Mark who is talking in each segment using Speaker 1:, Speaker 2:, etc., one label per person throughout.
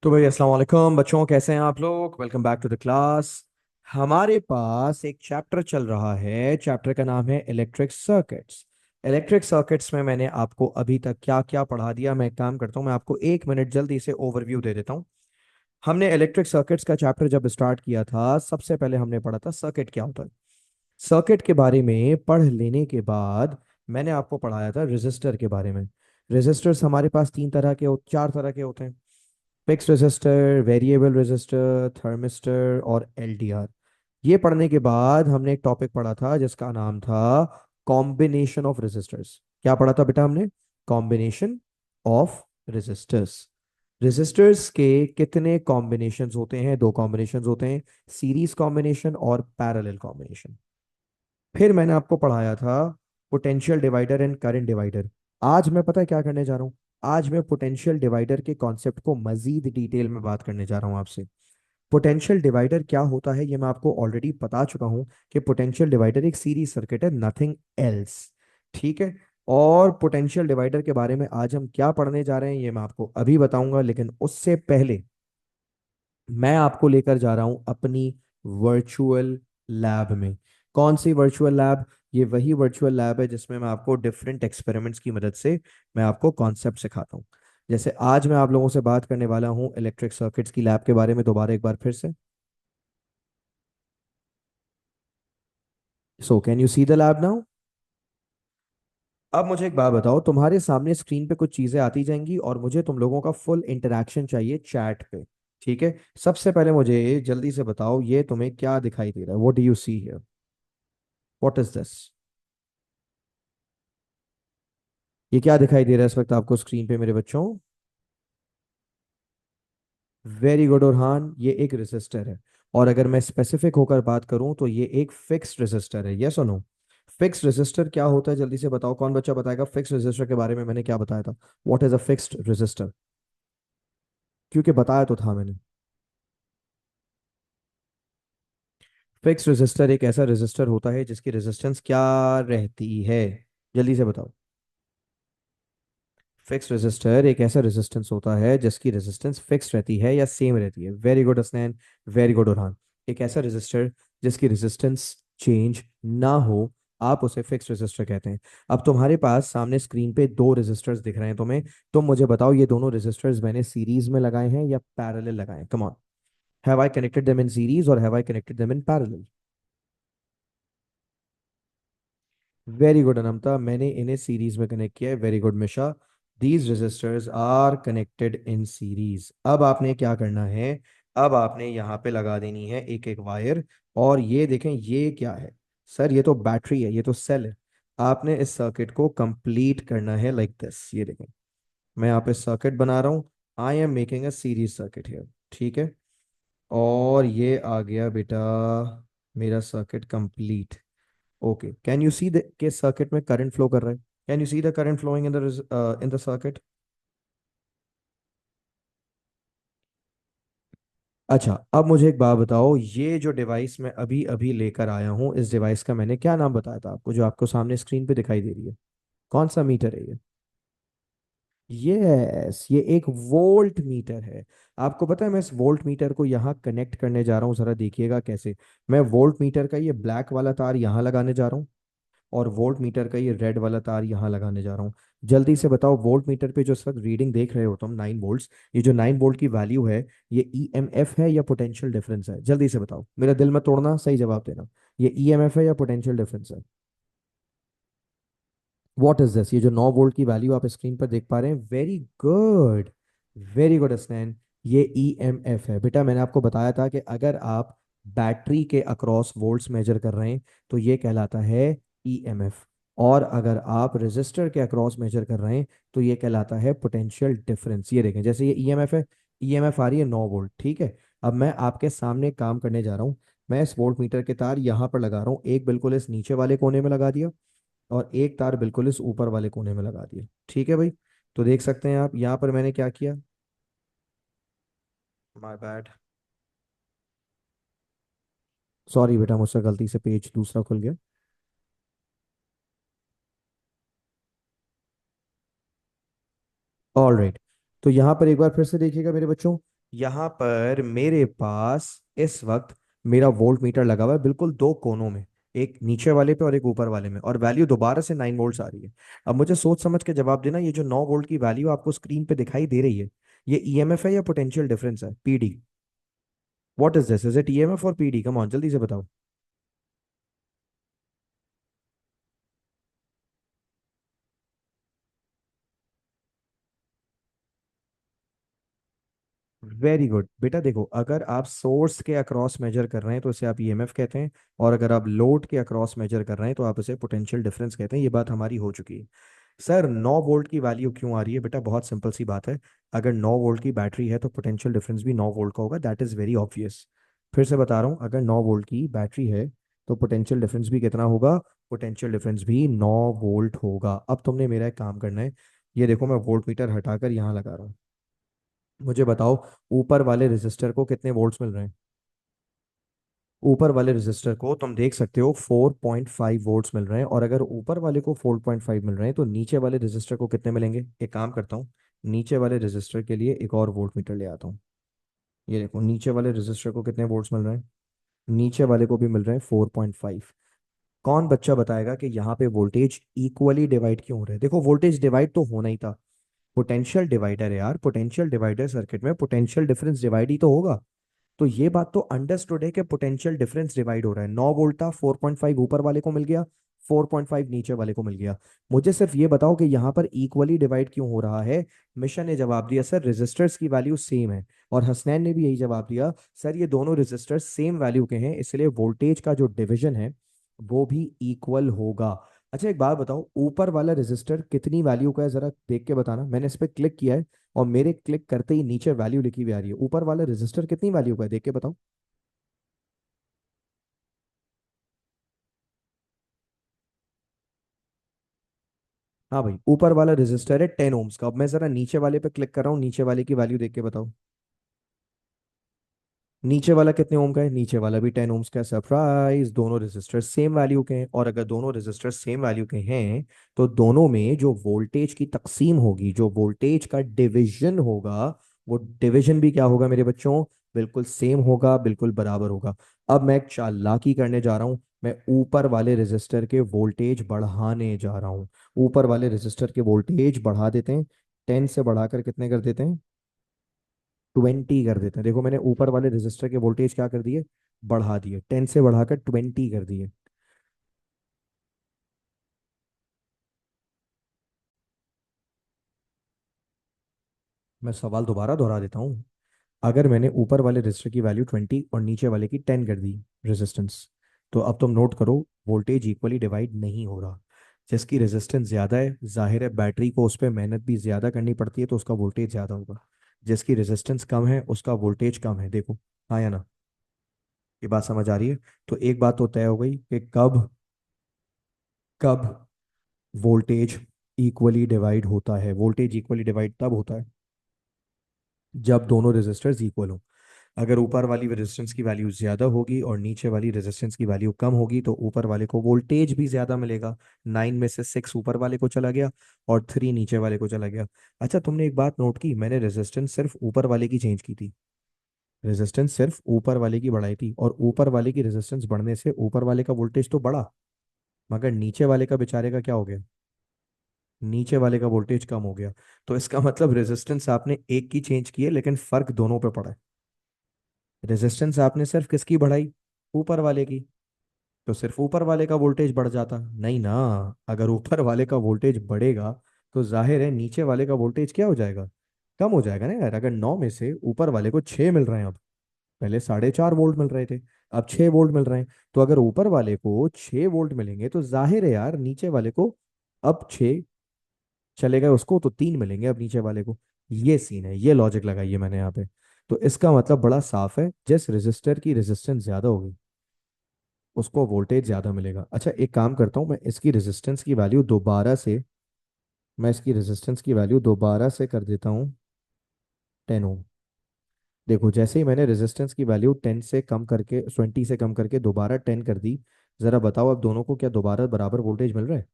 Speaker 1: तो भाई अस्सलाम वालेकुम बच्चों, कैसे हैं आप लोग? Welcome back to the class. हमारे पास एक चैप्टर चल रहा है। चैप्टर का नाम है इलेक्ट्रिक सर्किट्स। इलेक्ट्रिक सर्किट्स में मैंने आपको अभी तक क्या क्या पढ़ा दिया। मैं एक काम करता हूँ, मैं आपको 1 मिनट जल्दी से ओवरव्यू दे देता हूँ। हमने इलेक्ट्रिक सर्किट्स का चैप्टर जब स्टार्ट किया था, सबसे पहले हमने पढ़ा था सर्किट क्या होता है। सर्किट के बारे में पढ़ लेने के बाद मैंने आपको पढ़ाया था रेजिस्टर के बारे में। रेजिस्टर्स हमारे पास 4 तरह के होते हैं। Fix resistor, variable resistor, thermistor और एलडीआर। ये पढ़ने के बाद हमने एक टॉपिक पढ़ा था जिसका नाम था कॉम्बिनेशन ऑफ रेजिस्टर्स। क्या पढ़ा था बेटा हमने? Combination of resistors. रेजिस्टर्स के कितने कॉम्बिनेशंस होते हैं? 2 कॉम्बिनेशंस होते हैं, सीरीज कॉम्बिनेशन और पैरेलल कॉम्बिनेशन। फिर मैंने आपको पढ़ाया था potential divider and current divider. आज मैं पता है क्या करने जा रहा हूँ? आज मैं पोटेंशियल डिवाइडर के कॉन्सेप्ट को मजीद डिटेल में बात करने जा रहा हूँ आपसे। पोटेंशियल डिवाइडर क्या होता है ये मैं आपको ऑलरेडी बता चुका हूँ कि पोटेंशियल डिवाइडर एक सीरीज सर्किट है, नथिंग एल्स। ठीक है। और पोटेंशियल डिवाइडर के बारे में आज हम क्या पढ़ने जा रहे हैं ये मैं आपको अभी बताऊंगा, लेकिन उससे पहले मैं आपको लेकर जा रहा हूं अपनी वर्चुअल लैब में। कौन सी वर्चुअल लैब? ये वही वर्चुअल लैब है जिसमें मैं आपको डिफरेंट एक्सपेरिमेंट्स की मदद से मैं आपको कॉन्सेप्ट सिखाता हूँ। जैसे आज मैं आप लोगों से बात करने वाला हूँ इलेक्ट्रिक सर्किट्स की लैब के बारे में, दोबारा एक बार फिर से। So can you see the lab now? अब मुझे एक बात बताओ, तुम्हारे सामने स्क्रीन पे कुछ चीजें आती जाएंगी और मुझे तुम लोगों का फुल इंटरेक्शन चाहिए चैट पे। ठीक है। सबसे पहले मुझे जल्दी से बताओ, ये तुम्हें क्या दिखाई दे रहा है? What do you see here? What is this? ये क्या दिखाई दे रहा है इस वक्त आपको स्क्रीन पे मेरे बच्चों? वेरी गुड ओरहान, ये एक रेसिस्टर है। और अगर मैं स्पेसिफिक होकर बात करूं तो ये एक फिक्स्ड रेसिस्टर है। यस और नो? फिक्स्ड रेसिस्टर क्या होता है जल्दी से बताओ, कौन बच्चा बताएगा फिक्स्ड रेसिस्टर के बारे में मैंने क्या बताया था? What is a fixed resistor? क्योंकि बताया तो था मैंने। फिक्स्ड रेसिस्टर एक ऐसा रेसिस्टर होता है जिसकी रेजिस्टेंस क्या रहती है? जल्दी से बताओ। फिक्स रेजिस्टर एक ऐसा रेजिस्टेंस होता है जिसकी रेजिस्टेंस फिक्स रहती है या सेम रहती है। Very good Asnain, very good Urhan. एक ऐसा रेजिस्टर जिसकी रेजिस्टेंस चेंज ना हो, आप उसे फिक्स रेजिस्टर कहते हैं। अब तुम्हारे पास सामने स्क्रीन पे 2 रेजिस्टर्स दिख रहे हैं तुम्हें। तुम मुझे बताओ ये दोनों रेजिस्टर्स मैंने सीरीज में लगाए हैं या पैरेलल लगाए हैं? Come on. Have I connected them in series or have I connected them in parallel? Very good Anmata, मैंने इन्हें सीरीज में कनेक्ट किया है। Very good Misha. These resistors are connected in series. अब आपने क्या करना है? अब आपने यहाँ पे लगा देनी है एक एक वायर। और ये देखें, ये क्या है? सर ये तो बैटरी है, ये तो सेल है। आपने इस सर्किट को कंप्लीट करना है लाइक दिस। ये देखें, मैं यहाँ पे सर्किट बना रहा हूँ। I am making a series circuit here. ठीक है। और ये आ गया बेटा मेरा circuit complete. Okay, can you see the के सर्किट में करंट फ्लो कर रहा है? Can you see the current flowing in the circuit? अच्छा, अब मुझे एक बात बताओ, ये जो डिवाइस मैं अभी अभी लेकर आया हूँ, इस डिवाइस का मैंने क्या नाम बताया था आपको, जो आपको सामने स्क्रीन पे दिखाई दे रही है? कौन सा मीटर है ये? यस, ये एक वोल्ट मीटर है। आपको पता है मैं इस वोल्ट मीटर को यहाँ कनेक्ट करने जा रहा हूँ, जरा देखिएगा कैसे। मैं वोल्ट मीटर का ये ब्लैक वाला तार यहाँ लगाने जा रहा हूँ और वोल्ट मीटर का ये रेड वाला तार यहाँ लगाने जा रहा हूँ। जल्दी से बताओ, वोल्ट मीटर पे जो इस वक्त रीडिंग देख रहे हो तुम 9 वोल्ट्स, ये जो 9 वोल्ट की वैल्यू है, ये ईएमएफ है या पोटेंशियल डिफरेंस है? जल्दी से बताओ, मेरा दिल मत तोड़ना, सही जवाब देना। ये ईएमएफ है या पोटेंशियल डिफरेंस है? What is this? ये जो 9 वोल्ट की वैल्यू आप स्क्रीन पर देख पा रहे हैं, वेरी गुड, वेरी गुड स्नैन, ये ईएमएफ है। बेटा मैंने आपको बताया था कि अगर आप बैटरी के अक्रॉस वोल्ट्स मेजर कर रहे हैं तो ये कहलाता है ईएमएफ। और अगर आप रेजिस्टर के अक्रॉस मेजर कर रहे हैं तो ये कहलाता है पोटेंशियल डिफरेंस। ये देखें, जैसे ये ईएमएफ है, ईएमएफ आ रही है 9 वोल्ट। ठीक है। अब मैं आपके सामने काम करने जा रहा हूँ। मैं इस वोल्ट मीटर के तार यहाँ पर लगा रहा हूँ, एक बिल्कुल इस नीचे वाले कोने में लगा दिया और एक तार बिल्कुल इस ऊपर वाले कोने में लगा दिया। ठीक है भाई। तो देख सकते हैं आप यहाँ पर मैंने क्या किया। माय बैड, सॉरी बेटा, मुझसे गलती से पेज दूसरा खुल गया। All right. तो यहाँ पर एक बार फिर से देखिएगा मेरे बच्चों, यहाँ पर मेरे पास इस वक्त मेरा वोल्ट मीटर लगा हुआ है बिल्कुल दो कोनों में, एक नीचे वाले पे और एक ऊपर वाले में, और वैल्यू दोबारा से 9 वोल्ट्स आ रही है। अब मुझे सोच समझ के जवाब देना, ये जो 9 वोल्ट की वैल्यू आपको स्क्रीन पे दिखाई दे रही है, ये ईएमएफ है या पोटेंशियल डिफरेंस है, PD? What is this, is it EMF और पीडी? कम ऑन जल्दी से बताओ। वेरी गुड बेटा, देखो अगर आप सोर्स के अक्रॉस मेजर कर रहे हैं तो इसे आप ईएमएफ कहते हैं, और अगर आप लोड के अक्रॉस मेजर कर रहे हैं तो आप इसे पोटेंशियल डिफरेंस कहते हैं। ये बात हमारी हो चुकी है। सर 9 वोल्ट की वैल्यू क्यों आ रही है बेटा? बहुत सिंपल सी बात है, अगर 9 वोल्ट की बैटरी है तो पोटेंशियल डिफरेंस भी 9 वोल्ट का होगा, दैट इज वेरी ऑब्वियस। फिर से बता रहा हूँ, अगर 9 वोल्ट की बैटरी है तो पोटेंशियल डिफरेंस भी कितना होगा? पोटेंशियल डिफरेंस भी 9 वोल्ट होगा। अब तुमने मेरा एक काम करना है, ये देखो मैं वोल्ट मीटर हटाकर यहाँ लगा रहा हूँ, मुझे बताओ ऊपर वाले रेजिस्टर को कितने वोल्ट्स मिल रहे हैं? ऊपर वाले रेजिस्टर को तुम देख सकते हो 4.5 वोल्ट्स मिल रहे हैं, और अगर ऊपर वाले को 4.5 मिल रहे हैं तो नीचे वाले रेजिस्टर को कितने मिलेंगे? एक काम करता हूँ, नीचे वाले रेजिस्टर के लिए एक और वोल्ट मीटर ले आता हूँ। ये देखो नीचे वाले रेजिस्टर को कितने वोल्ट्स मिल रहे हैं? नीचे वाले को भी मिल रहे हैं 4.5। कौन बच्चा बताएगा कि यहाँ पे वोल्टेज इक्वली डिवाइड क्यों हो रहा है? देखो वोल्टेज डिवाइड तो होना ही था, पोटेंशियल डिवाइडर है यार, पोटेंशियल डिवाइडर सर्किट में पोटेंशियल डिफरेंस डिवाइड ही तो होगा। तो ये बात तो अंडरस्टूड है कि पोटेंशियल डिफरेंस डिवाइड हो रहा है। 9 वोल्ट था, 4.5 ऊपर वाले को मिल गया, 4.5 नीचे वाले को मिल गया। मुझे सिर्फ ये बताओ कि यहाँ पर इक्वली डिवाइड क्यों हो रहा है? मिशन ने जवाब दिया सर रेजिस्टर्स की वैल्यू सेम है, और हसनैन ने भी यही जवाब दिया, सर ये दोनों रेजिस्टर्स सेम वैल्यू के हैं इसलिए वोल्टेज का जो डिवीजन है वो भी इक्वल होगा। अच्छा एक बात बताओ, ऊपर वाला रेजिस्टर कितनी वैल्यू का है जरा देख के बताना। मैंने इस पे क्लिक किया है और मेरे क्लिक करते ही नीचे वैल्यू लिखी हुई आ रही है, ऊपर वाला रेजिस्टर कितनी वैल्यू का है देख के बताओ। हाँ भाई, ऊपर वाला रेजिस्टर है 10 ओम्स का। अब मैं जरा नीचे वाले पे क्लिक कर रहा हूँ, नीचे वाले की वैल्यू देख के बताओ। नीचे वाला कितने ओम का है? नीचे वाला भी 10 ओम्स का है। सरप्राइज, दोनों रेजिस्टर सेम वैल्यू के हैं, और अगर दोनों रेजिस्टर सेम वैल्यू के हैं तो दोनों में जो वोल्टेज की तकसीम होगी, जो वोल्टेज का डिवीजन होगा, वो डिवीजन भी क्या होगा मेरे बच्चों? बिल्कुल सेम होगा, बिल्कुल बराबर होगा। अब मैं एक चालाकी करने जा रहा हूं, मैं ऊपर वाले रेजिस्टर के वोल्टेज बढ़ाने जा रहा हूं। ऊपर वाले रेजिस्टर के वोल्टेज बढ़ा देते हैं, 10 से बढ़ाकर कितने कर देते हैं? 20 कर देते हैं। देखो मैंने ऊपर वाले रेजिस्टर के वोल्टेज क्या कर दिए? बढ़ा दिए, 10 से बढ़ाकर 20 कर दिए। मैं सवाल दोबारा दोहरा देता हूँ, अगर मैंने ऊपर वाले रेजिस्टर की वैल्यू 20 और नीचे वाले की 10 कर दी रेजिस्टेंस, तो अब तुम नोट करो वोल्टेज इक्वली डिवाइड नहीं हो रहा। जिसकी रेजिस्टेंस ज्यादा है जाहिर है बैटरी को उस पर मेहनत भी ज्यादा करनी पड़ती है तो उसका वोल्टेज ज्यादा होगा। जिसकी रेजिस्टेंस कम है उसका वोल्टेज कम है, देखो। हाँ या ना? ये बात समझ आ रही है? तो एक बात तो तय हो गई कि कब कब वोल्टेज इक्वली डिवाइड होता है। वोल्टेज इक्वली डिवाइड तब होता है जब दोनों रेजिस्टर्स इक्वल हो। अगर ऊपर वाली रेजिस्टेंस की वैल्यू ज्यादा होगी और नीचे वाली रेजिस्टेंस की वैल्यू कम होगी तो ऊपर वाले को वोल्टेज भी ज्यादा मिलेगा। 9 में से 6 ऊपर वाले को चला गया और 3 नीचे वाले को चला गया। अच्छा तुमने एक बात नोट की, मैंने रेजिस्टेंस सिर्फ ऊपर वाले की चेंज की थी, रेजिस्टेंस सिर्फ ऊपर वाले की बढ़ाई थी, और ऊपर वाले की रेजिस्टेंस बढ़ने से ऊपर वाले का वोल्टेज तो बढ़ा, मगर नीचे वाले का बेचारे का क्या हो गया? नीचे वाले का वोल्टेज कम हो गया। तो इसका मतलब रेजिस्टेंस आपने एक की चेंज की है लेकिन फर्क दोनों पे पड़ा है। रेजिस्टेंस आपने सिर्फ किसकी बढ़ाई? ऊपर वाले की। तो सिर्फ ऊपर वाले का वोल्टेज बढ़ जाता नहीं ना। अगर ऊपर वाले का वोल्टेज बढ़ेगा तो जाहिर है नीचे वाले का वोल्टेज क्या हो जाएगा? कम हो जाएगा ना यार। अगर 9 में से ऊपर वाले को 6 मिल रहे हैं, अब पहले 4.5 वोल्ट मिल रहे थे, अब 6 वोल्ट मिल रहे हैं, तो अगर ऊपर वाले को 6 वोल्ट मिलेंगे तो जाहिर है यार नीचे वाले को अब 6 चले गए उसको तो 3 मिलेंगे अब नीचे वाले को। ये सीन है, ये लॉजिक लगाई है मैंने यहाँ पे। तो इसका मतलब बड़ा साफ है, जिस रेजिस्टर की रेजिस्टेंस ज्यादा होगी उसको वोल्टेज ज्यादा मिलेगा। अच्छा एक काम करता हूँ, मैं इसकी रेजिस्टेंस की वैल्यू दोबारा से कर देता हूँ 10 ओम। देखो जैसे ही मैंने रेजिस्टेंस की वैल्यू 10 से कम करके 20 से कम करके दोबारा 10 कर दी, जरा बताओ अब दोनों को क्या दोबारा बराबर वोल्टेज मिल रहा है?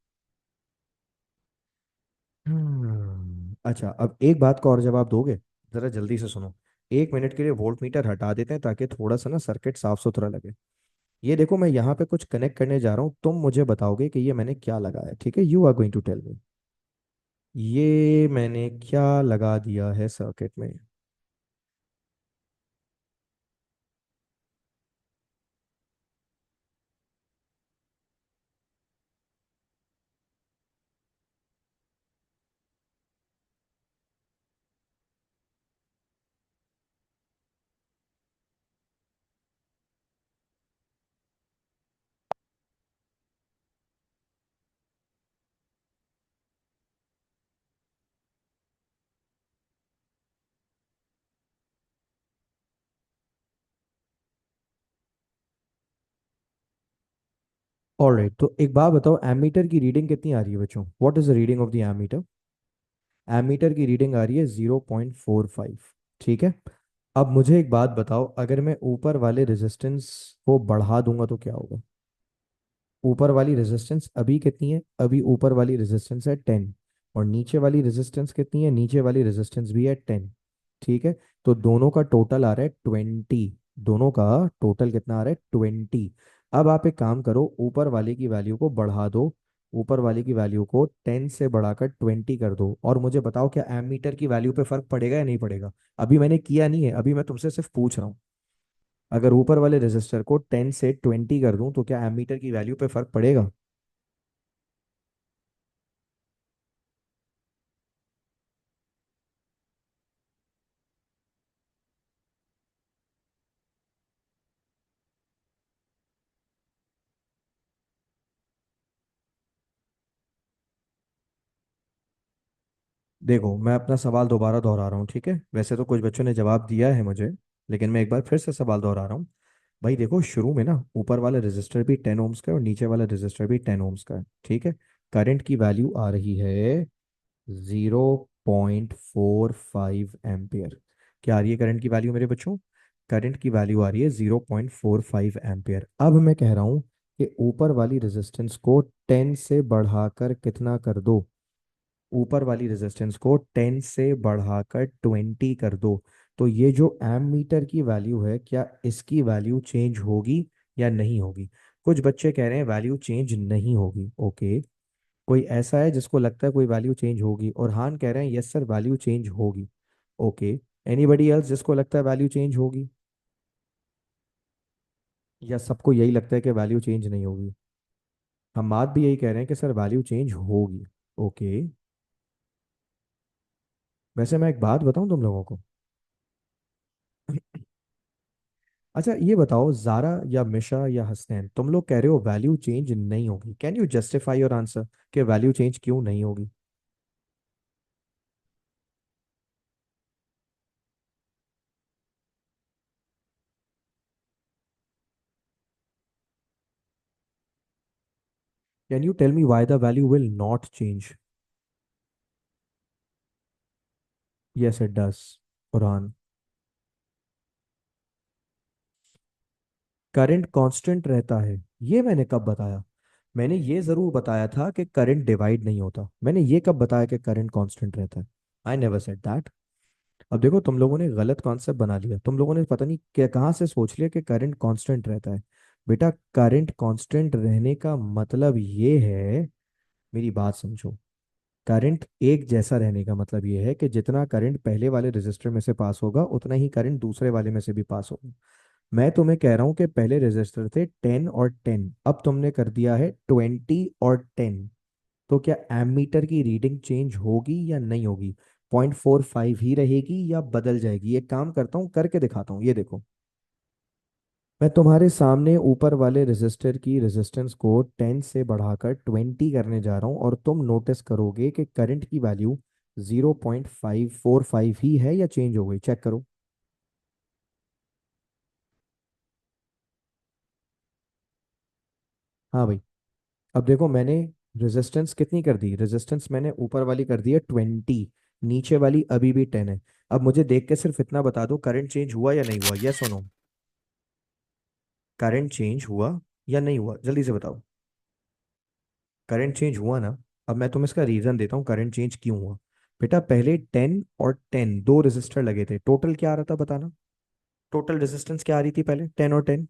Speaker 1: अच्छा अब एक बात का और जवाब दोगे? जरा जल्दी से सुनो। एक मिनट के लिए वोल्ट मीटर हटा देते हैं ताकि थोड़ा सा ना सर्किट साफ सुथरा लगे। ये देखो, मैं यहाँ पे कुछ कनेक्ट करने जा रहा हूँ, तुम मुझे बताओगे कि ये मैंने क्या लगाया, ठीक है? You are going to tell me ये मैंने क्या लगा दिया है सर्किट में। ऑलराइट, तो एक बात बताओ, एमीटर की रीडिंग कितनी आ रही है बच्चों? What is the reading of the ammeter? Ammeter की रीडिंग आ रही है 0.45। ठीक है। अब मुझे एक बात बताओ, अगर मैं ऊपर वाले रेजिस्टेंस को बढ़ा दूंगा तो क्या होगा? ऊपर वाली रेजिस्टेंस अभी कितनी है? अभी ऊपर वाली रेजिस्टेंस है 10। और नीचे वाली रेजिस्टेंस कितनी है? नीचे वाली रेजिस्टेंस भी है 10। ठीक है। तो दोनों का टोटल आ रहा है 20। दोनों का टोटल कितना आ रहा है? 20। अब आप एक काम करो, ऊपर वाले की वैल्यू को बढ़ा दो। ऊपर वाले की वैल्यू को 10 से बढ़ाकर 20 कर दो, और मुझे बताओ क्या एमीटर की वैल्यू पे फर्क पड़ेगा या नहीं पड़ेगा? अभी मैंने किया नहीं है, अभी मैं तुमसे सिर्फ पूछ रहा हूँ। अगर ऊपर वाले रेजिस्टर को 10 से 20 कर दूं तो क्या एमीटर की वैल्यू पे फर्क पड़ेगा? देखो, मैं अपना सवाल दोबारा दोहरा रहा हूँ, ठीक है? वैसे तो कुछ बच्चों ने जवाब दिया है मुझे, लेकिन मैं एक बार फिर से सवाल दोहरा रहा हूँ। भाई देखो, शुरू में ना ऊपर वाला रेजिस्टर भी 10 ओम्स का है और नीचे वाला रेजिस्टर भी 10 ओम्स का है, ठीक है? करंट की वैल्यू आ रही है 0.45 एम्पियर। क्या आ रही है करंट की वैल्यू मेरे बच्चों? करंट की वैल्यू आ रही है 0.45 एम्पियर। अब मैं कह रहा हूँ कि ऊपर वाली रेजिस्टेंस को 10 से बढ़ाकर कितना कर दो? ऊपर वाली रेजिस्टेंस को 10 से बढ़ाकर 20 कर दो। तो ये जो एम मीटर की वैल्यू है, क्या इसकी वैल्यू चेंज होगी या नहीं होगी? कुछ बच्चे कह रहे हैं वैल्यू चेंज नहीं होगी। ओके। कोई ऐसा है जिसको लगता है कोई वैल्यू चेंज होगी? और हान कह रहे हैं यस सर, वैल्यू चेंज होगी। ओके। एनीबडी एल्स जिसको लगता है वैल्यू चेंज होगी? या सबको यही लगता है कि वैल्यू चेंज नहीं होगी? हम बात भी यही कह रहे हैं कि सर वैल्यू चेंज होगी। ओके। वैसे मैं एक बात बताऊं तुम लोगों को। अच्छा ये बताओ, जारा या मिशा या हसनैन, तुम लोग कह रहे हो वैल्यू चेंज नहीं होगी। Can you justify your answer कि वैल्यू चेंज क्यों नहीं होगी? Can you tell me why the value will not change? Yes it does. कुरान। करंट कांस्टेंट रहता है, ये मैंने कब बताया? मैंने ये जरूर बताया था कि करंट डिवाइड नहीं होता। मैंने ये कब बताया कि करंट कांस्टेंट रहता है? I never said that. अब देखो, तुम लोगों ने गलत कॉन्सेप्ट बना लिया। तुम लोगों ने पता नहीं क्या कहाँ से सोच लिया कि करंट कांस्टेंट रहता है। बेटा, करंट कांस्टेंट रहने का मतलब ये है, मेरी बात समझो। करंट एक जैसा रहने का मतलब ये है कि जितना करंट पहले वाले रेजिस्टर में से पास होगा उतना ही करंट दूसरे वाले में से भी पास होगा। मैं तुम्हें कह रहा हूँ कि पहले रेजिस्टर थे 10 और 10, अब तुमने कर दिया है 20 और 10। तो क्या एमीटर की रीडिंग चेंज होगी या नहीं होगी? 0.45 ही रहेगी या बदल जाएगी? एक काम करता हूँ, करके दिखाता हूँ, ये देखो। मैं तुम्हारे सामने ऊपर वाले रेजिस्टर की रेजिस्टेंस को 10 से बढ़ाकर 20 करने जा रहा हूँ, और तुम नोटिस करोगे कि करंट की वैल्यू 0.545 ही है या चेंज हो गई? चेक करो। हाँ भाई। अब देखो, मैंने रेजिस्टेंस कितनी कर दी? रेजिस्टेंस मैंने ऊपर वाली कर दी है 20, नीचे वाली अभी भी 10 है। अब मुझे देख के सिर्फ इतना बता दो, करंट चेंज हुआ या नहीं हुआ? यस और नो? करंट चेंज हुआ या नहीं हुआ? जल्दी से बताओ। करंट चेंज हुआ ना? अब मैं तुम्हें इसका रीजन देता हूँ करंट चेंज क्यों हुआ। बेटा पहले 10 और 10 दो रेजिस्टर लगे थे, टोटल क्या आ रहा था बताना। टोटल रेजिस्टेंस क्या आ रही थी पहले, 10 और 10।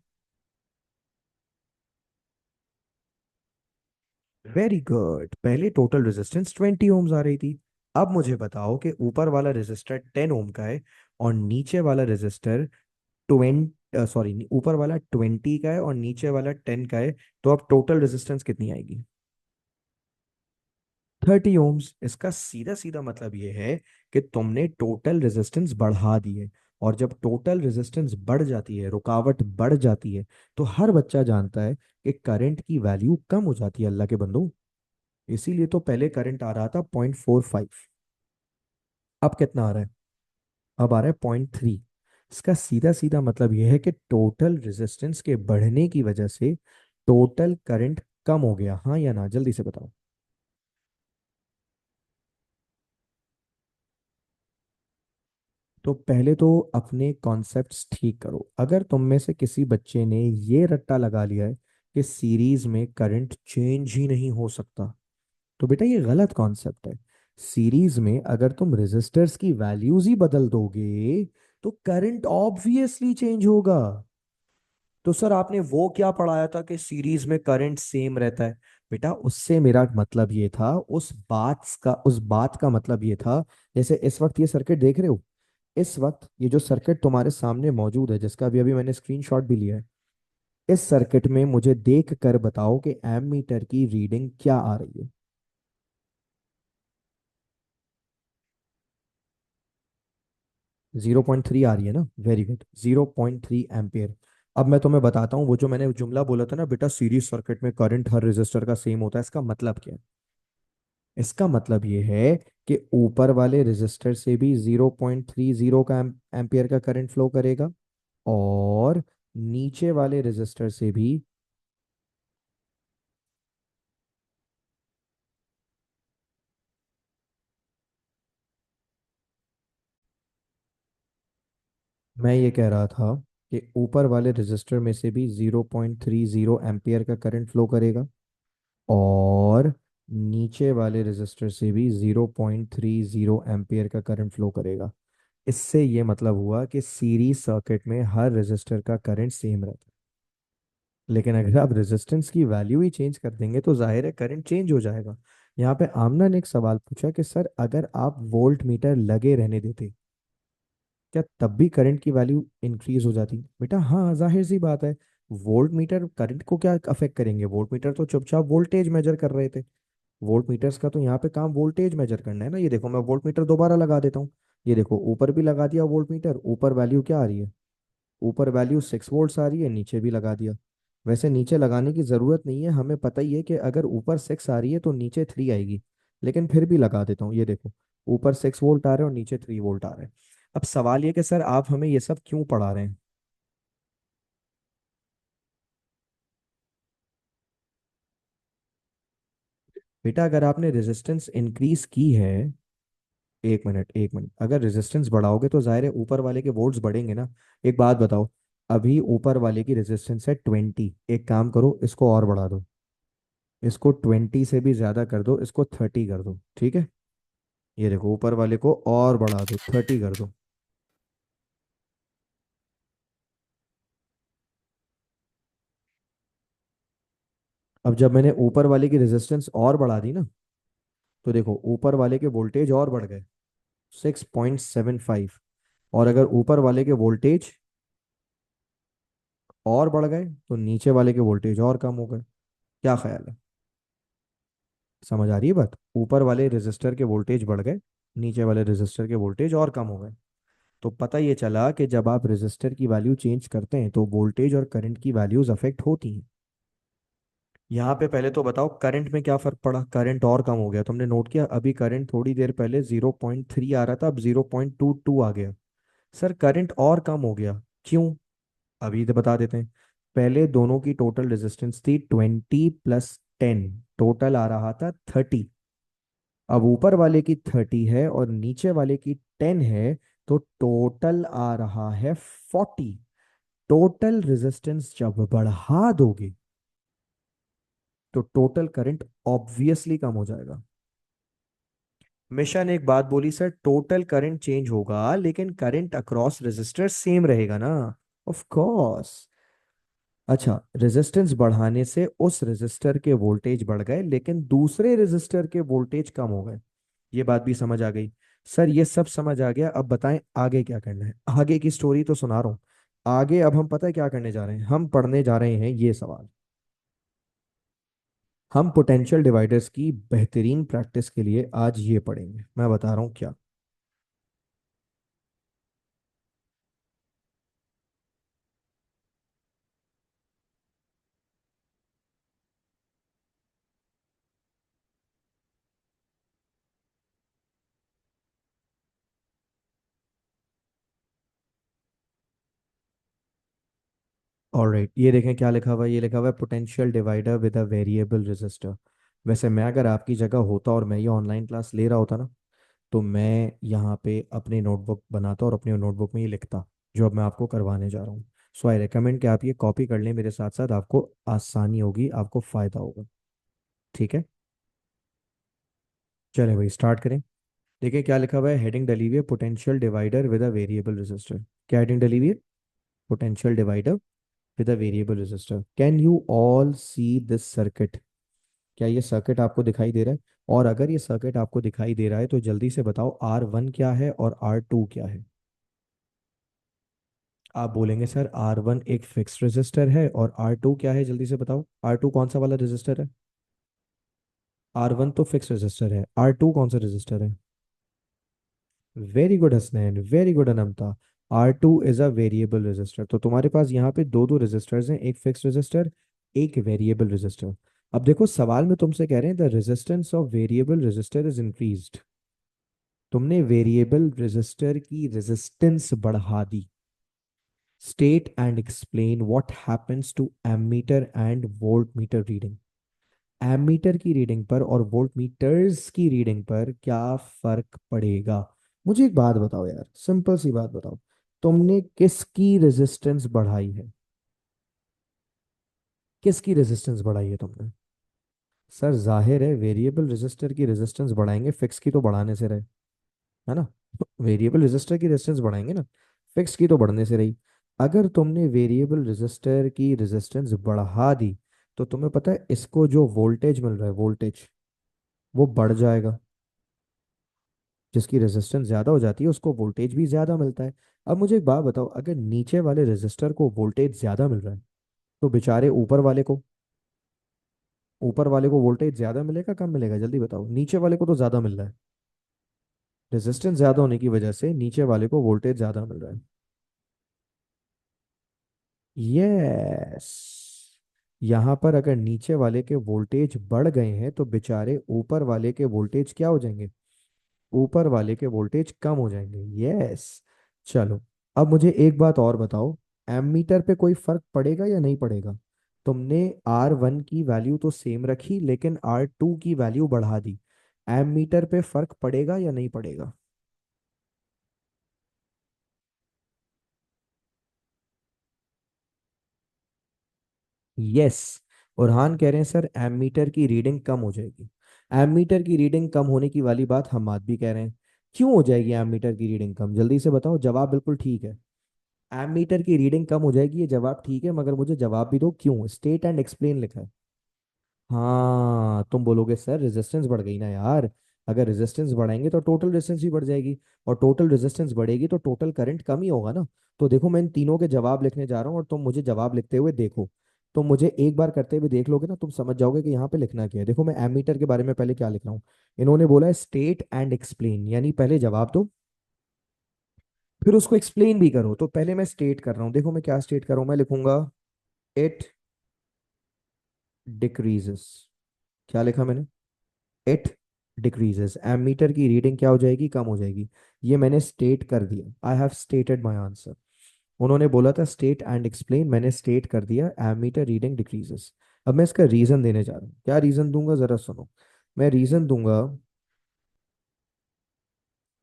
Speaker 1: वेरी गुड, पहले टोटल रेजिस्टेंस 20 ओम्स आ रही थी। अब मुझे बताओ कि ऊपर वाला रेजिस्टर 10 ओम का है और नीचे वाला रेजिस्टर 20, ऊपर वाला 20 का है और नीचे वाला 10 का है, तो अब टोटल रेजिस्टेंस कितनी आएगी। 30 ओम्स। इसका सीधा सीधा मतलब ये है कि तुमने टोटल रेजिस्टेंस बढ़ा दी है। और जब टोटल रेजिस्टेंस बढ़ जाती है, रुकावट बढ़ जाती है, तो हर बच्चा जानता है कि करंट की वैल्यू कम हो जाती है अल्लाह के बंदो। इसीलिए तो पहले करंट आ रहा था 0.45, अब कितना आ रहा है, अब आ रहा है 0.3। इसका सीधा सीधा मतलब यह है कि टोटल रेजिस्टेंस के बढ़ने की वजह से टोटल करंट कम हो गया, हाँ या ना, जल्दी से बताओ। तो पहले तो अपने कॉन्सेप्ट्स ठीक करो। अगर तुम में से किसी बच्चे ने ये रट्टा लगा लिया है कि सीरीज में करंट चेंज ही नहीं हो सकता, तो बेटा ये गलत कॉन्सेप्ट है। सीरीज में अगर तुम रेजिस्टर्स की वैल्यूज ही बदल दोगे तो करंट ऑब्वियसली चेंज होगा। तो सर आपने वो क्या पढ़ाया था कि सीरीज में करंट सेम रहता है। बेटा उससे मेरा मतलब ये था, उस बात का मतलब ये था, जैसे इस वक्त ये सर्किट देख रहे हो, इस वक्त ये जो सर्किट तुम्हारे सामने मौजूद है, जिसका भी अभी मैंने स्क्रीनशॉट भी लिया है, इस सर्किट में मुझे देख कर बताओ कि एमीटर की रीडिंग क्या आ रही है। 0.3 आ रही है ना, वेरी गुड, 0.3 एम्पियर। अब मैं तुम्हें बताता हूँ, वो जो मैंने जुमला बोला था ना बेटा, सीरीज सर्किट में करंट हर रेजिस्टर का सेम होता है, इसका मतलब क्या है। इसका मतलब ये है कि ऊपर वाले रेजिस्टर से भी 0.30 का एम्पियर का करंट फ्लो करेगा, और नीचे वाले रेजिस्टर से भी। मैं ये कह रहा था कि ऊपर वाले रेजिस्टर में से भी 0.30 एम्पियर का करंट फ्लो करेगा, और नीचे वाले रेजिस्टर से भी 0.30 एम्पियर का करंट फ्लो करेगा। इससे ये मतलब हुआ कि सीरीज सर्किट में हर रेजिस्टर का करंट सेम रहता है। लेकिन अगर आप रेजिस्टेंस की वैल्यू ही चेंज कर देंगे तो जाहिर है करंट चेंज हो जाएगा। यहाँ पे आमना ने एक सवाल पूछा कि सर अगर आप वोल्ट मीटर लगे रहने देते, क्या तब भी करंट की वैल्यू इंक्रीज हो जाती। बेटा हाँ, जाहिर सी बात है। वोल्ट मीटर करंट को क्या अफेक्ट करेंगे, वोल्ट मीटर तो चुपचाप वोल्टेज मेजर कर रहे थे। वोल्ट मीटर्स का तो यहाँ पे काम वोल्टेज मेजर करना है ना। ये देखो मैं वोल्ट मीटर दोबारा लगा देता हूँ। ये देखो ऊपर भी लगा दिया वोल्ट मीटर, ऊपर वैल्यू क्या आ रही है, ऊपर वैल्यू 6 वोल्ट्स आ रही है, नीचे भी लगा दिया। वैसे नीचे लगाने की ज़रूरत नहीं है, हमें पता ही है कि अगर ऊपर 6 आ रही है तो नीचे 3 आएगी। लेकिन फिर भी लगा देता हूँ, ये देखो ऊपर 6 वोल्ट आ रहे हैं और नीचे 3 वोल्ट आ रहे हैं। अब सवाल ये कि सर आप हमें ये सब क्यों पढ़ा रहे हैं। बेटा अगर आपने रेजिस्टेंस इंक्रीज की है, एक मिनट एक मिनट, अगर रेजिस्टेंस बढ़ाओगे तो जाहिर है ऊपर वाले के वोल्ट्स बढ़ेंगे ना। एक बात बताओ, अभी ऊपर वाले की रेजिस्टेंस है 20, एक काम करो इसको और बढ़ा दो, इसको 20 से भी ज्यादा कर दो, इसको 30 कर दो, ठीक है। ये देखो ऊपर वाले को और बढ़ा दो, 30 कर दो। अब जब मैंने ऊपर वाले की रेजिस्टेंस और बढ़ा दी ना, तो देखो ऊपर वाले के वोल्टेज और बढ़ गए, 6.75। और अगर ऊपर वाले के वोल्टेज और बढ़ गए तो नीचे वाले के वोल्टेज और कम हो गए। क्या ख्याल है, समझ आ रही है बात। ऊपर वाले रेजिस्टर के वोल्टेज बढ़ गए, नीचे वाले रेजिस्टर के वोल्टेज और कम हो गए। तो पता ये चला कि जब आप रेजिस्टर की वैल्यू चेंज करते हैं तो वोल्टेज और करंट की वैल्यूज अफेक्ट होती हैं। यहाँ पे पहले तो बताओ करंट में क्या फर्क पड़ा, करंट और कम हो गया, तुमने नोट किया। अभी करंट थोड़ी देर पहले 0.3 आ रहा था, अब 0.22 आ गया। सर करंट और कम हो गया, क्यों, अभी तो बता देते हैं। पहले दोनों की टोटल रेजिस्टेंस थी 20 + 10, टोटल आ रहा था 30। अब ऊपर वाले की 30 है और नीचे वाले की 10 है, तो टोटल आ रहा है 40। टोटल रेजिस्टेंस जब बढ़ा दोगे तो टोटल करंट ऑब्वियसली कम हो जाएगा। मिशन एक बात बोली सर, टोटल करंट चेंज होगा लेकिन करंट अक्रॉस रेजिस्टर सेम रहेगा ना। Of course. अच्छा, रेजिस्टेंस बढ़ाने से उस रेजिस्टर के वोल्टेज बढ़ गए लेकिन दूसरे रेजिस्टर के वोल्टेज कम हो गए। ये बात भी समझ आ गई। सर ये सब समझ आ गया, अब बताएं आगे क्या करना है। आगे की स्टोरी तो सुना रहा हूँ। आगे अब हम पता है क्या करने जा रहे हैं, हम पढ़ने जा रहे हैं ये सवाल। हम पोटेंशियल डिवाइडर्स की बेहतरीन प्रैक्टिस के लिए आज ये पढ़ेंगे, मैं बता रहा हूँ क्या। ऑलराइट, ये देखें क्या लिखा हुआ है। ये लिखा हुआ है potential divider with a variable resistor. वैसे मैं अगर आपकी जगह होता और मैं ये ऑनलाइन क्लास ले रहा होता ना, तो मैं यहाँ पे अपनी नोटबुक बनाता और अपनी नोटबुक में ये लिखता जो अब मैं आपको करवाने जा रहा हूँ। सो आई रिकमेंड कि आप ये कॉपी कर लें मेरे साथ साथ, आपको आसानी होगी, आपको फायदा होगा। ठीक है, चले भाई स्टार्ट करें। देखिए क्या लिखा हुआ है, हेडिंग डली हुई है potential divider with a variable resistor. क्या हेडिंग डली हुई है? Potential divider with a variable resistor. Can you all see this circuit? क्या ये सर्किट आपको दिखाई दे रहा है? और अगर ये सर्किट आपको दिखाई दे रहा है तो जल्दी से बताओ R1 क्या है और R2 क्या है। आप बोलेंगे सर R1 एक फिक्स रेजिस्टर है और R2 क्या है, जल्दी से बताओ। R2 कौन सा वाला रेजिस्टर है? R1 तो फिक्स रेजिस्टर है, R2 कौन सा रेजिस्टर है? Very good Hasnain, very good Anmata. R2 is a variable resistor. तो तुम्हारे पास यहाँ पे दो दो रेजिस्टर्स हैं, एक फिक्स रेजिस्टर, एक वेरिएबल रेजिस्टर। अब देखो सवाल में तुमसे कह रहे हैं the resistance of variable resistor is increased. तुमने वेरिएबल रेजिस्टर की रेजिस्टेंस बढ़ा दी। State and explain what happens to ammeter and voltmeter reading. Ammeter की रीडिंग पर और वोल्ट मीटर्स की रीडिंग पर क्या फर्क पड़ेगा? मुझे एक बात बताओ यार, सिंपल सी बात बताओ। तुमने किसकी रेजिस्टेंस बढ़ाई है? किसकी रेजिस्टेंस बढ़ाई है तुमने? सर जाहिर है वेरिएबल रेजिस्टर की रेजिस्टेंस बढ़ाएंगे, फिक्स की तो बढ़ाने से रहे, है ना। वेरिएबल रेजिस्टर की रेजिस्टेंस बढ़ाएंगे ना, फिक्स की तो बढ़ने से रही। अगर तुमने वेरिएबल रेजिस्टर की रेजिस्टेंस बढ़ा दी तो तुम्हें पता है इसको जो वोल्टेज मिल रहा है, वोल्टेज वो बढ़ जाएगा। जिसकी रेजिस्टेंस ज्यादा हो जाती है उसको वोल्टेज भी ज्यादा मिलता है। अब मुझे एक बात बताओ, अगर नीचे वाले रेजिस्टर को वोल्टेज ज्यादा मिल रहा है तो बेचारे ऊपर वाले को वोल्टेज ज्यादा मिलेगा कम मिलेगा, जल्दी बताओ। नीचे वाले को तो ज्यादा मिल रहा है, रेजिस्टेंस ज्यादा होने की वजह से नीचे वाले को वोल्टेज ज्यादा मिल रहा है। यस, यहाँ पर अगर नीचे वाले के वोल्टेज बढ़ गए हैं तो बेचारे ऊपर वाले के वोल्टेज क्या हो जाएंगे? ऊपर वाले के वोल्टेज कम हो जाएंगे। यस। चलो, अब मुझे एक बात और बताओ, एमीटर पे कोई फर्क पड़ेगा या नहीं पड़ेगा? तुमने R1 की वैल्यू तो सेम रखी लेकिन R2 की वैल्यू बढ़ा दी। एमीटर पे फर्क पड़ेगा या नहीं पड़ेगा? यस। बुरहान कह रहे हैं सर एमीटर की रीडिंग कम हो जाएगी। एमीटर की रीडिंग कम होने की वाली बात हमाद भी कह रहे हैं। क्यों हो जाएगी एमीटर की रीडिंग कम, जल्दी से बताओ। जवाब बिल्कुल ठीक है, एमीटर की रीडिंग कम हो जाएगी, ये जवाब ठीक है, मगर मुझे जवाब भी दो क्यों। स्टेट एंड एक्सप्लेन लिखा है। हाँ, तुम बोलोगे सर रेजिस्टेंस बढ़ गई ना यार। अगर रेजिस्टेंस बढ़ाएंगे तो टोटल रेजिस्टेंस भी बढ़ जाएगी, और टोटल रेजिस्टेंस बढ़ेगी तो टोटल करंट कम ही होगा ना। तो देखो मैं इन तीनों के जवाब लिखने जा रहा हूँ और तुम मुझे जवाब लिखते हुए देखो। तुम मुझे एक बार करते हुए देख लोगे ना, तुम समझ जाओगे कि यहाँ पे लिखना क्या है। देखो मैं एमीटर के बारे में पहले क्या लिख रहा हूँ। इन्होंने बोला है स्टेट एंड एक्सप्लेन, यानी पहले जवाब दो फिर उसको एक्सप्लेन भी करो। तो पहले मैं स्टेट कर रहा हूँ, देखो मैं क्या स्टेट कर रहा हूँ। मैं लिखूंगा इट डिक्रीजेस। क्या लिखा मैंने? It decreases. एमीटर की रीडिंग क्या हो जाएगी? कम हो जाएगी। ये मैंने स्टेट कर दिया, I have stated my answer. उन्होंने बोला था स्टेट एंड एक्सप्लेन, मैंने स्टेट कर दिया एमीटर रीडिंग डिक्रीजेस। अब मैं इसका रीजन देने जा रहा हूँ। क्या रीजन दूंगा जरा सुनो। मैं रीजन दूंगा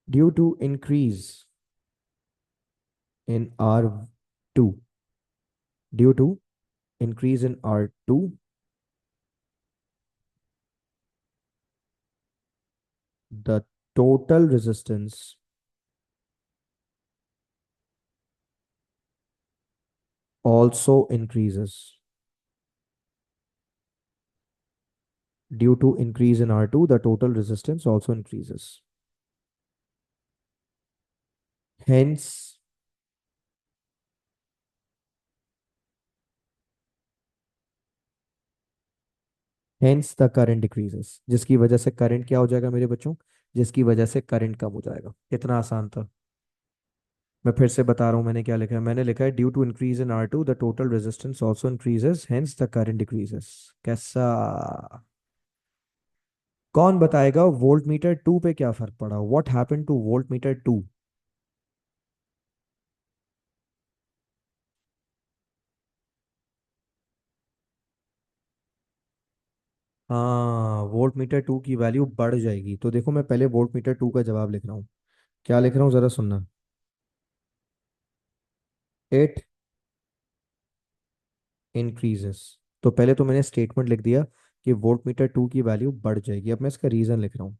Speaker 1: due to increase in R2, due to increase in R2, the total resistance also increases. Due to increase in R2, the total resistance also increases. Hence, hence the current decreases. जिसकी वजह से current क्या हो जाएगा मेरे बच्चों? जिसकी वजह से करंट कम हो जाएगा। कितना आसान था। मैं फिर से बता रहा हूँ मैंने क्या लिखा है। मैंने लिखा है due to increase in R2 the total resistance also increases hence the current decreases. कैसा? कौन बताएगा वोल्ट मीटर टू पे क्या फर्क पड़ा? What happened to volt meter two? हाँ, वोल्ट मीटर टू की वैल्यू बढ़ जाएगी। तो देखो मैं पहले वोल्ट मीटर टू का जवाब लिख रहा हूँ। क्या लिख रहा हूँ जरा सुनना। It increases. तो पहले तो मैंने स्टेटमेंट लिख दिया कि वोल्ट मीटर टू की वैल्यू बढ़ जाएगी। अब मैं इसका रीजन लिख रहा हूँ।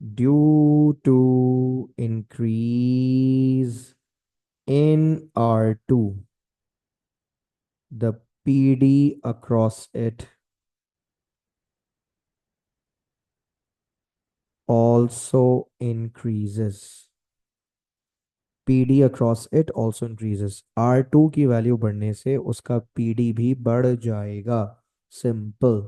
Speaker 1: Due to increase in R2 the PD across it also increases. PD across it also increases. R2 की वैल्यू बढ़ने से उसका PD भी बढ़ जाएगा। सिंपल।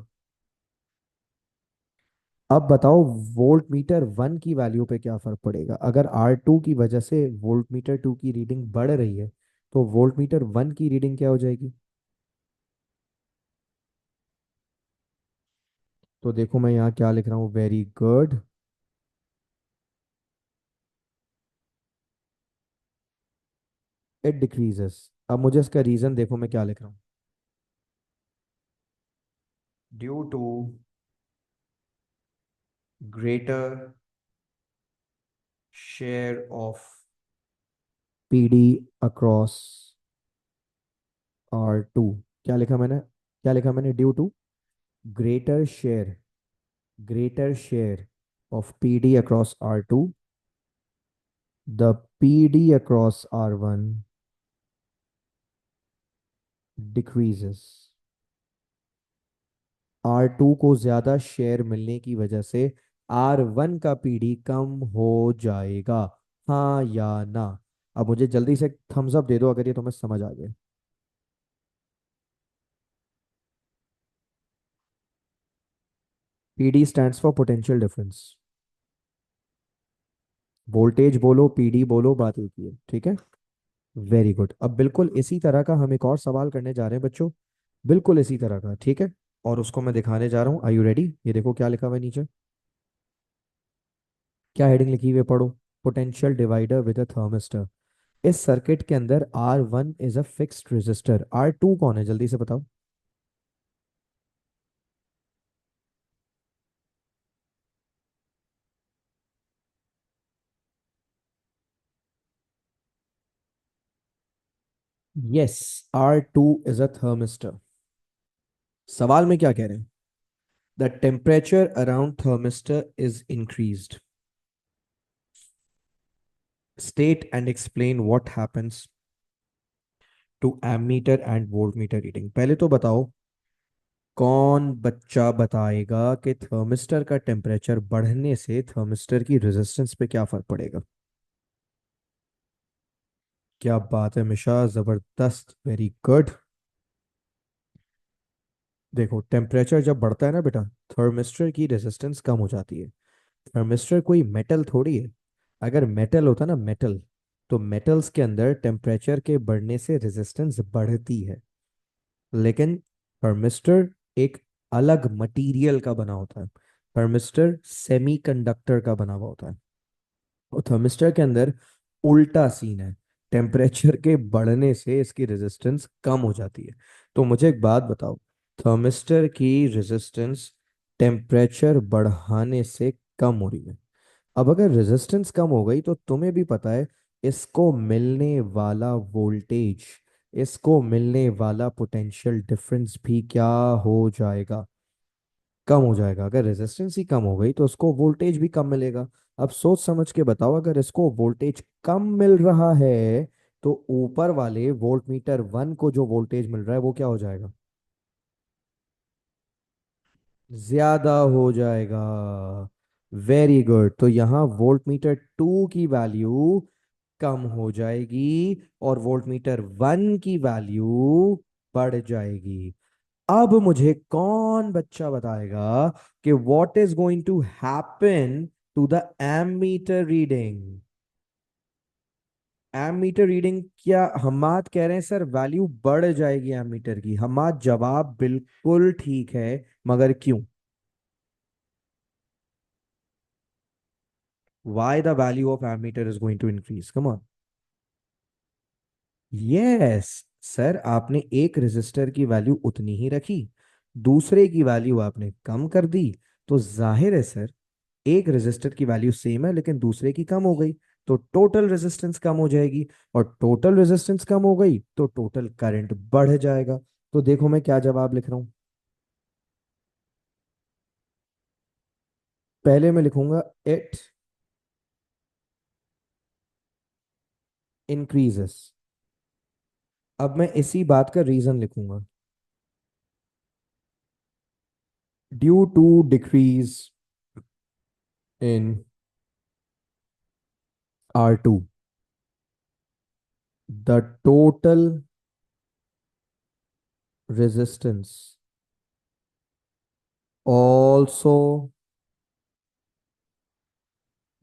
Speaker 1: अब बताओ वोल्ट मीटर वन की वैल्यू पे क्या फर्क पड़ेगा? अगर R2 की वजह से वोल्ट मीटर टू की रीडिंग बढ़ रही है तो वोल्ट मीटर वन की रीडिंग क्या हो जाएगी? तो देखो मैं यहाँ क्या लिख रहा हूँ। Very good. It decreases. अब मुझे इसका रीजन देखो मैं क्या लिख रहा हूँ। Due to greater share of PD across R2। क्या लिखा मैंने? क्या लिखा मैंने? Due to greater share, greater share of PD across R2, the PD across R1 decreases। R2 को ज्यादा शेयर मिलने की वजह से R1 का PD कम हो जाएगा। हाँ या ना? अब मुझे जल्दी से थम्स अप दे दो अगर ये तुम्हें समझ आ जाए। PD stands for potential difference। Voltage बोलो पीडी बोलो, बात एक ही है। ठीक है। Very good. अब बिल्कुल इसी तरह का हम एक और सवाल करने जा रहे हैं बच्चों। बिल्कुल इसी तरह का। ठीक है। और उसको मैं दिखाने जा रहा हूँ। Are you ready? ये देखो क्या लिखा हुआ है नीचे। क्या हेडिंग लिखी हुई है पढ़ो। Potential divider with a thermistor. इस सर्किट के अंदर R1 is a fixed resistor. R2 कौन है जल्दी से बताओ। Yes, R2 is a thermistor. सवाल में क्या कह रहे हैं? The temperature around thermistor is increased. State and explain what happens to ammeter and voltmeter reading. पहले तो बताओ कौन बच्चा बताएगा कि थर्मिस्टर का टेम्परेचर बढ़ने से थर्मिस्टर की रेजिस्टेंस पे क्या फर्क पड़ेगा? क्या बात है मिशा, जबरदस्त, वेरी गुड। देखो टेम्परेचर जब बढ़ता है ना बेटा, थर्मिस्टर की रेजिस्टेंस कम हो जाती है। थर्मिस्टर कोई मेटल थोड़ी है। अगर मेटल होता ना मेटल, तो मेटल्स के अंदर टेम्परेचर के बढ़ने से रेजिस्टेंस बढ़ती है। लेकिन थर्मिस्टर एक अलग मटेरियल का बना होता है। थर्मिस्टर सेमीकंडक्टर का बना हुआ होता है। और थर्मिस्टर के अंदर उल्टा सीन है। टेम्परेचर के बढ़ने से इसकी रेजिस्टेंस कम हो जाती है। तो मुझे एक बात बताओ, थर्मिस्टर की रेजिस्टेंस टेम्परेचर बढ़ाने से कम हो रही है। अब अगर रेजिस्टेंस कम हो गई तो तुम्हें भी पता है इसको मिलने वाला वोल्टेज, इसको मिलने वाला पोटेंशियल डिफरेंस भी क्या हो जाएगा? कम हो जाएगा। अगर रेजिस्टेंस ही कम हो गई तो उसको वोल्टेज भी कम मिलेगा। अब सोच समझ के बताओ, अगर इसको वोल्टेज कम मिल रहा है तो ऊपर वाले वोल्ट मीटर वन को जो वोल्टेज मिल रहा है वो क्या हो जाएगा? ज्यादा हो जाएगा। Very good. तो यहाँ वोल्ट मीटर टू की वैल्यू कम हो जाएगी और वोल्ट मीटर वन की वैल्यू बढ़ जाएगी। अब मुझे कौन बच्चा बताएगा कि what is going to happen to the ammeter reading? Ammeter reading, क्या हम बात कह रहे हैं सर वैल्यू बढ़ जाएगी एमीटर की? हम बात जवाब बिल्कुल ठीक है, मगर क्यों? Why the value of ammeter is going to increase? Come on. Yes sir, आपने एक रेजिस्टर की वैल्यू उतनी ही रखी, दूसरे की वैल्यू आपने कम कर दी, तो जाहिर है सर एक रेजिस्टर की वैल्यू सेम है लेकिन दूसरे की कम हो गई, तो टोटल रेजिस्टेंस कम हो जाएगी। और टोटल रेजिस्टेंस कम हो गई तो टोटल करंट बढ़ जाएगा। तो देखो मैं क्या जवाब लिख रहा हूं। पहले मैं लिखूंगा इट इंक्रीजेस। अब मैं इसी बात का रीजन लिखूंगा। Due to decrease in R2, the total resistance also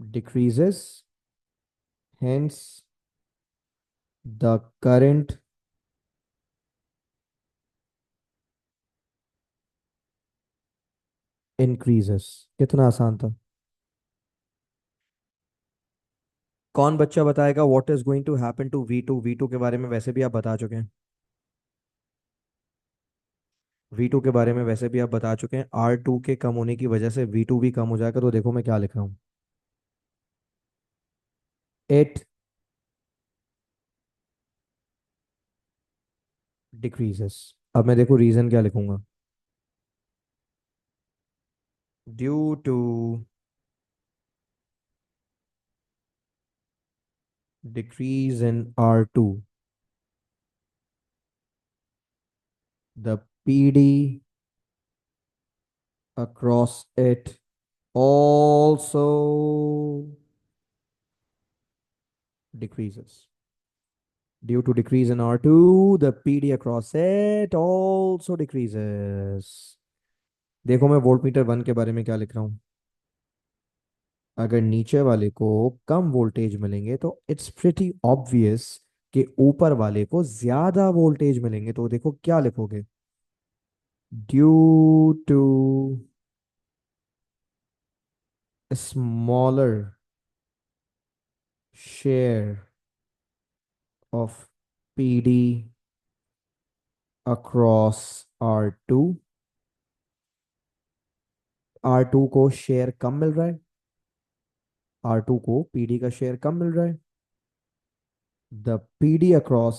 Speaker 1: decreases, hence the current increases। कितना आसान था। कौन बच्चा बताएगा what is going to happen to V2? V2 के बारे में वैसे भी आप बता चुके हैं। V2 के बारे में वैसे भी आप बता चुके हैं, R2 के कम होने की वजह से V2 भी कम हो जाएगा। तो देखो मैं क्या लिख रहा हूँ। It decreases. अब मैं देखो रीजन क्या लिखूंगा। Due to decrease in R2, the PD across it also decreases. Due to decrease in R2, the PD across it also decreases. देखो मैं वोल्ट मीटर वन के बारे में क्या लिख रहा हूँ। अगर नीचे वाले को कम वोल्टेज मिलेंगे तो इट्स प्रिटी ऑब्वियस कि ऊपर वाले को ज्यादा वोल्टेज मिलेंगे। तो देखो क्या लिखोगे। Due to smaller share of PD across R2, R2 को शेयर कम मिल रहा है, R2 को PD का शेयर कम मिल रहा है। The PD across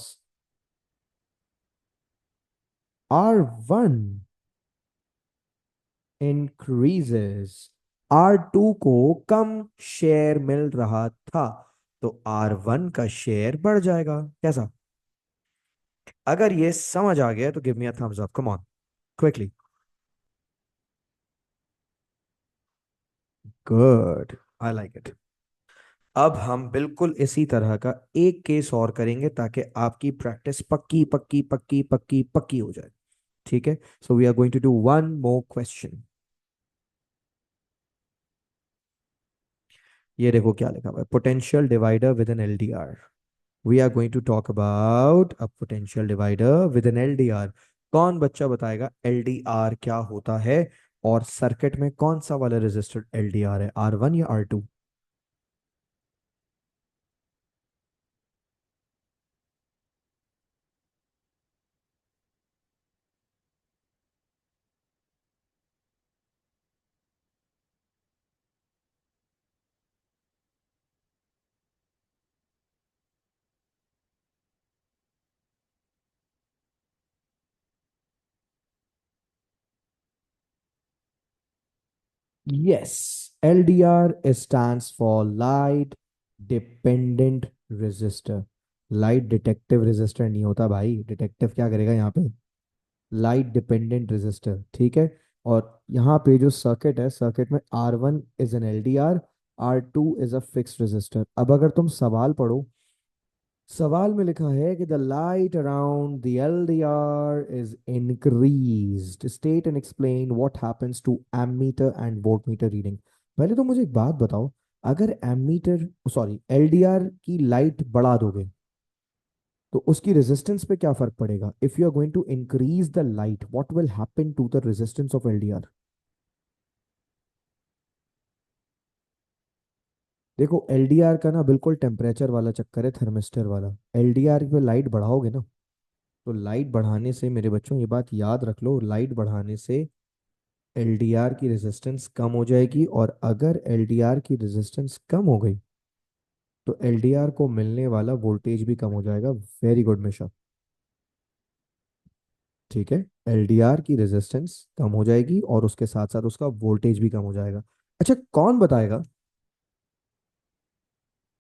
Speaker 1: R1 increases. R2 को कम शेयर मिल रहा था तो R1 का शेयर बढ़ जाएगा। कैसा? अगर ये समझ आ गया तो give me a thumbs up, come on, quickly. Good, I like it. अब हम बिल्कुल इसी तरह का एक केस और करेंगे ताकि आपकी प्रैक्टिस पक्की पक्की पक्की पक्की पक्की हो जाए। ठीक है, so we are going to do one more question. ये देखो क्या लिखा हुआ है, potential divider with an LDR. We are going to talk about a potential divider with an LDR. कौन बच्चा बताएगा एलडीआर क्या होता है और सर्किट में कौन सा वाला रेजिस्टर एलडीआर है, R1 या R2? यस, LDR stands for light dependent resistor. Light detective resistor नहीं होता भाई, डिटेक्टिव क्या करेगा यहाँ पे, लाइट डिपेंडेंट रेजिस्टर, ठीक है। और यहाँ पे जो सर्किट है, सर्किट में R1 is an LDR, R2 is a fixed resistor. अब अगर तुम सवाल पढ़ो, सवाल में लिखा है कि the light around the LDR is increased, state and explain what happens to ammeter and voltmeter reading. पहले तो मुझे एक बात बताओ, अगर एमीटर सॉरी LDR की लाइट बढ़ा दोगे तो उसकी रेजिस्टेंस पे क्या फर्क पड़ेगा? If you are going to increase the light, what will happen to the resistance of LDR? देखो, LDR का ना बिल्कुल टेम्परेचर वाला चक्कर है, थर्मिस्टर वाला। LDR पे लाइट बढ़ाओगे ना, तो लाइट बढ़ाने से मेरे बच्चों ये बात याद रख लो, लाइट बढ़ाने से LDR की रेजिस्टेंस कम हो जाएगी, और अगर LDR की रेजिस्टेंस कम हो गई तो LDR को मिलने वाला वोल्टेज भी कम हो जाएगा। वेरी गुड मिशा, ठीक है। LDR की रेजिस्टेंस कम हो जाएगी और उसके साथ साथ उसका वोल्टेज भी कम हो जाएगा। अच्छा, कौन बताएगा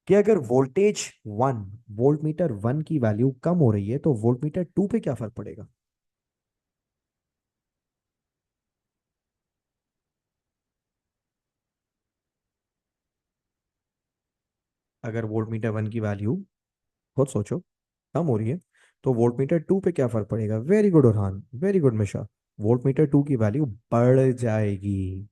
Speaker 1: कि अगर वन वोल्ट मीटर वन की वैल्यू कम हो रही है तो वोल्ट मीटर टू पे क्या फर्क पड़ेगा? अगर वोल्ट मीटर वन की वैल्यू, खुद सोचो, कम हो रही है तो वोल्ट मीटर टू पे क्या फर्क पड़ेगा? Very good orhan, very good Misha, volt meter two की वैल्यू बढ़ जाएगी।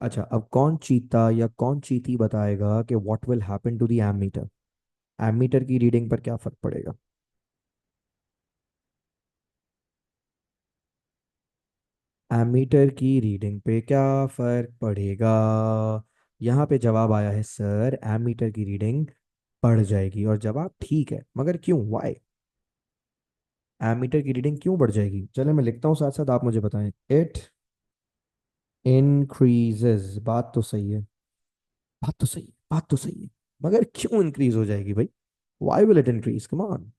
Speaker 1: अच्छा, अब कौन चीता या कौन चीती बताएगा कि what will happen to the ammeter? Ammeter की रीडिंग पर क्या फर्क पड़ेगा? एमीटर की रीडिंग पे क्या फर्क पड़ेगा? यहाँ पे जवाब आया है सर, एमीटर की रीडिंग बढ़ जाएगी। और जवाब ठीक है, मगर क्यों, वाई? एमीटर की रीडिंग क्यों बढ़ जाएगी? चले मैं लिखता हूँ साथ साथ, आप मुझे बताएं। इट इंक्रीजेस, बात तो सही है, बात तो सही है, बात तो सही है, मगर क्यों इंक्रीज हो जाएगी भाई? Why will it increase, come on.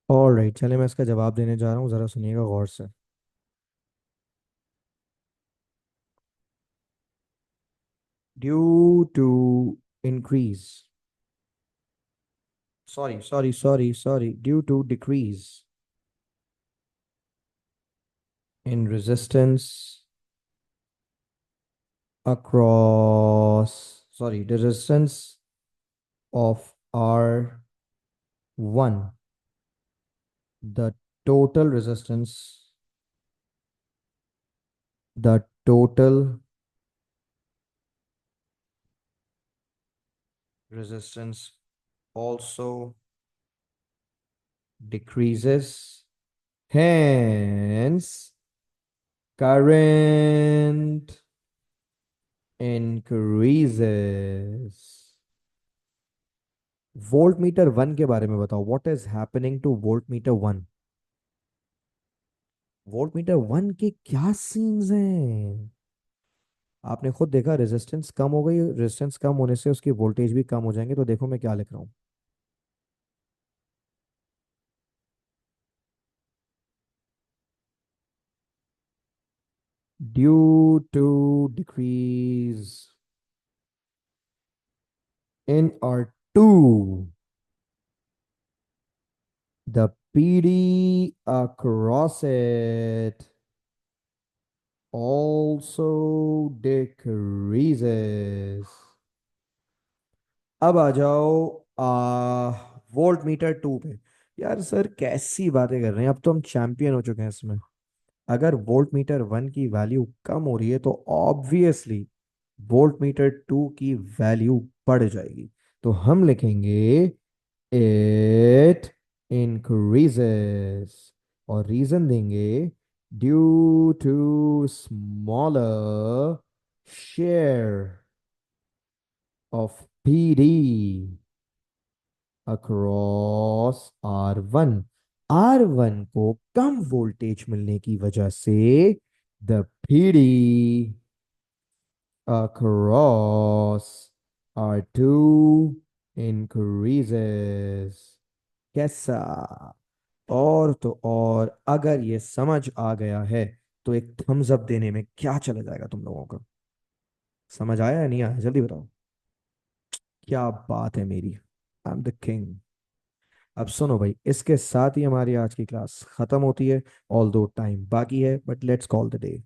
Speaker 1: Alright, चले मैं इसका जवाब देने जा रहा हूँ, जरा सुनिएगा गौर से। Due to increase, sorry, due to decrease in resistance across, sorry, the resistance of R1, the total resistance, the total resistance also decreases, hence current increases। Volt meter one के बारे में बताओ, what is happening to volt meter one? Volt meter one के क्या scenes हैं? आपने खुद देखा, रेजिस्टेंस कम हो गई, रेजिस्टेंस कम होने से उसकी वोल्टेज भी कम हो जाएंगे। तो देखो मैं क्या लिख रहा हूँ, due to decrease in R two, the PD across it also decreases। अब आ जाओ वोल्ट मीटर टू पे। यार सर कैसी बातें कर रहे हैं, अब तो हम चैंपियन हो चुके हैं इसमें। अगर वोल्ट मीटर वन की वैल्यू कम हो रही है तो ऑब्वियसली वोल्ट मीटर टू की वैल्यू बढ़ जाएगी। तो हम लिखेंगे इट इंक्रीजेस, और रीजन देंगे due to smaller share of PD across R1। R1 को कम वोल्टेज मिलने की वजह से the PD across R2 increases। कैसा? और तो और अगर ये समझ आ गया है तो एक थम्स अप देने में क्या चला जाएगा तुम लोगों का? समझ आया या नहीं आया, जल्दी बताओ। क्या बात है मेरी, आई एम द किंग। अब सुनो भाई, इसके साथ ही हमारी आज की क्लास खत्म होती है। ऑल दो टाइम बाकी है, but let's call the day.